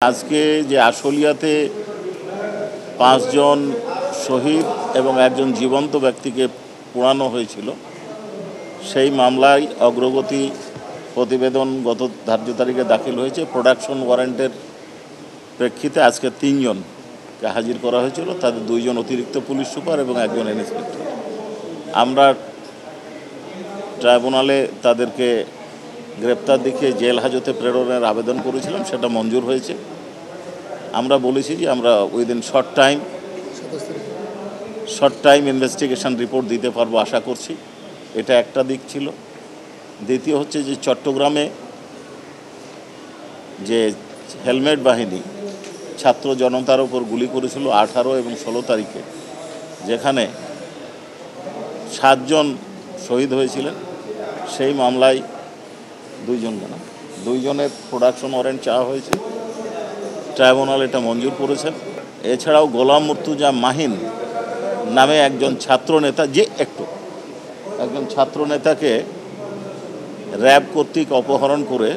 আজকে যে আশুলিয়াতে 5 জন শহীদ এবং একজন জীবন্ত ব্যক্তিকে পোড়ানো হয়েছিল, সেই মামলায় অগ্রগতি প্রতিবেদন গত ধার্য তারিখে দাখিল হয়েছে। প্রোডাকশন ওয়ারেন্টের প্রেক্ষিতে আজকে 3 জনকে হাজির করা হয়েছিল, তাদের 2 জন অতিরিক্ত পুলিশ সুপার এবং একজন ইন্সপেক্টর। আমরা ট্রাইব্যুনালে তাদেরকে গ্রেপ্তার দেখিয়ে জেল হাজতে প্রেরণের আবেদন করেছিলাম, সেটা মঞ্জুর হয়েছে। আমরা বলেছি যে আমরা within short time investigation report দিতে পারবো আশা করছি। এটা একটা দিক ছিল। দ্বিতীয় হচ্ছে যে চট্টগ্রামে যে হেলমেট বাহিনী ছাত্র জনতার উপর গুলি করেছিল 18 এবং 16 তারিখে, যেখানে 7 জন শহীদ হয়েছিলেন, সেই মামলায় 2 জনের প্রোডাকশন ওয়ারেন্ট চাওয়া হয়েছে। ট্রাইব্যুনাল এটা মঞ্জুর করেছেন। এছাড়াও গোলাম মুর্তুজা মাহিন নামে একজন ছাত্রনেতা, একজন ছাত্রনেতাকে র্যাব কর্তৃক অপহরণ করে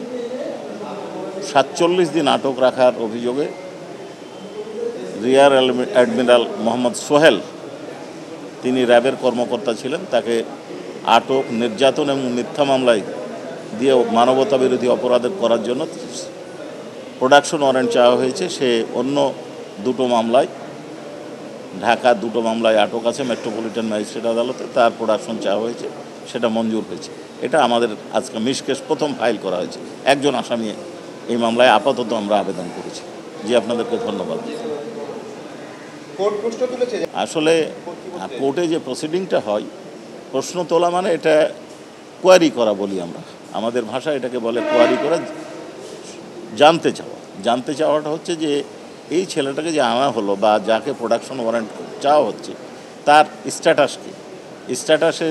47 দিন আটক রাখার অভিযোগে রিয়ার অ্যাডমিরাল মোহাম্মদ সোহেল, তিনি র্যাবের কর্মকর্তা ছিলেন, তাকে আটক, নির্যাতন এবং মিথ্যা মামলায় দিয়ে মানবতা বিরোধী অপরাধ করার জন্য প্রোডাকশন ওয়ারেন্ট চাওয়া হয়েছে। সে অন্য 2 মামলায়, ঢাকা 2 মামলায় আটক আছে মেট্রোপলিটন ম্যাজিস্ট্রেট আদালতে, তার প্রোডাকশন চাওয়া হয়েছে, সেটা মঞ্জুর হয়েছে। এটা আমাদের আজকে মিসকেস প্রথম ফাইল করা হয়েছে। একজন আসামি এই মামলায় আপাতত আমরা আবেদন করেছি। জি, আপনাদেরকে ধন্যবাদ। আসলে কোর্টে যে প্রসিডিংটা হয়, প্রশ্ন তোলা মানে এটা কোয়ারি করা বলি আমরা, আমাদের ভাষা এটাকে বলে কোয়ারি করা। জানতে চাওয়াটা হচ্ছে যে এই ছেলেটাকে যে আনা হলো বা যাকে প্রোডাকশন ওয়ারেন্ট চাওয়া হচ্ছে, তার স্ট্যাটাসে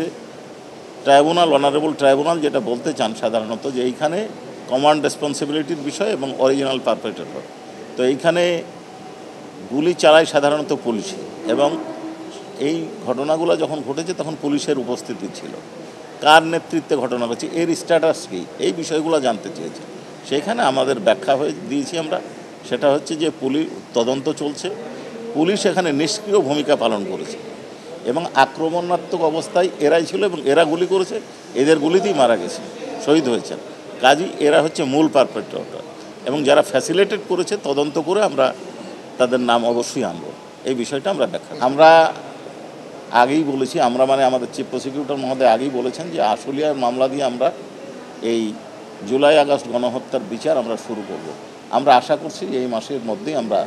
অনারেবল ট্রাইব্যুনাল যেটা বলতে চান সাধারণত, যে এইখানে কমান্ড রেসপন্সিবিলিটির বিষয় এবং অরিজিনাল পারপেট্রেটর। তো এইখানে গুলি চালায় সাধারণত পুলিশ, এবং এই ঘটনাগুলো যখন ঘটেছে তখন পুলিশের উপস্থিতি ছিল। কার নেতৃত্বে ঘটনা ঘটছে, এর স্ট্যাটাস কী, এই বিষয়গুলো জানতে চেয়েছে। সেইখানে আমাদের ব্যাখ্যা দিয়েছি আমরা, সেটা হচ্ছে যে তদন্ত চলছে, পুলিশ এখানে নিষ্ক্রিয় ভূমিকা পালন করেছে এবং আক্রমণাত্মক অবস্থায় এরাই ছিল এবং এরা গুলি করেছে, এদের গুলিতেই মারা গেছে, শহীদ হয়েছেন। কাজেই এরা হচ্ছে মূল পারপেট্রেটর, এবং যারা ফ্যাসিলিটেট করেছে তদন্ত করে আমরা তাদের নাম অবশ্যই আনব। এই বিষয়টা আমরা আমরা আগেই বলেছি, আমাদের চিফ প্রসিকিউটর মহোদয় আগেই বলেছেন যে আশুলিয়ার মামলা দিয়ে আমরা এই জুলাই আগস্ট গণহত্যার বিচার আমরা শুরু করব। আমরা আশা করছি এই মাসের মধ্যেই আমরা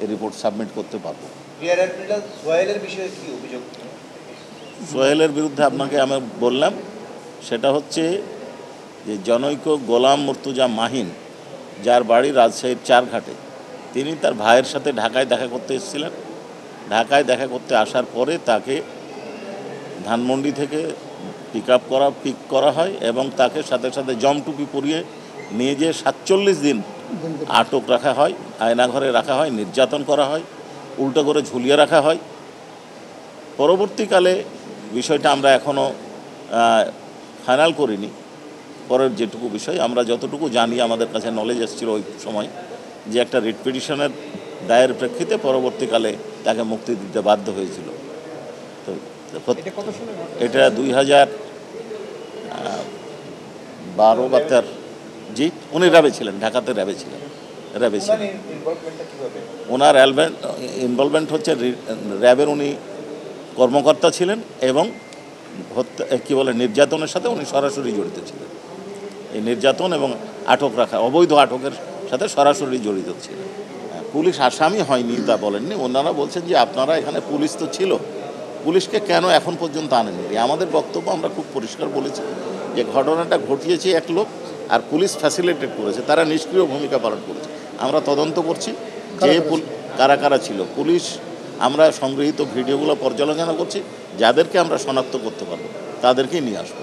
এই রিপোর্ট সাবমিট করতে পারব। সোহেলের বিরুদ্ধে আপনাকে আমি বললাম, সেটা হচ্ছে যে জনৈক গোলাম মুর্তুজা মাহিন, যার বাড়ি রাজশাহীর 4 ঘাটে, তিনি তার ভাইয়ের সাথে ঢাকায় দেখা করতে এসেছিলেন। ঢাকায় দেখা করতে আসার পরে তাকে ধানমন্ডি থেকে পিক করা হয় এবং তাকে সাথে সাথে জমটুপি পরিয়ে নিয়ে যেয়ে 47 দিন আটক রাখা হয়, আয়নাঘরে রাখা হয়, নির্যাতন করা হয়, উল্টো করে ঝুলিয়ে রাখা হয়। পরবর্তীকালে বিষয়টা আমরা এখনও ফাইনাল করিনি। পরের যেটুকু বিষয় আমরা যতটুকু জানি, আমাদের কাছে নলেজ এসেছিল ওই সময়, যে একটা রিট পিটিশনের দায়ের প্রেক্ষিতে পরবর্তীকালে তাকে মুক্তি দিতে বাধ্য হয়েছিল। তো এটা 2012-13। জি, উনি র্যাবে ছিলেন, ঢাকাতে র্যাবে ছিলেন। ওনার ইনভলভমেন্ট হচ্ছে র্যাবের উনি কর্মকর্তা ছিলেন এবং নির্যাতনের সাথে উনি সরাসরি জড়িত ছিলেন। এই নির্যাতন এবং আটক রাখা, অবৈধ আটকের সাথে সরাসরি জড়িত ছিলেন। পুলিশ আসামি হয়নি তা বলেননি, ওনারা বলছেন যে আপনারা এখানে পুলিশ তো ছিল, পুলিশকে কেন এখন পর্যন্ত আনেননি। আমাদের বক্তব্য আমরা খুব পরিষ্কার বলেছি যে ঘটনাটা ঘটিয়েছে এক লোক, আর পুলিশ ফ্যাসিলিটেট করেছে, তারা নিষ্ক্রিয় ভূমিকা পালন করেছে। আমরা তদন্ত করছি যে কারা ছিল। পুলিশ, আমরা সংগৃহীত ভিডিওগুলো পর্যালোচনা করছি, যাদেরকে আমরা শনাক্ত করতে পারবো তাদেরকেই নিয়ে আসবো।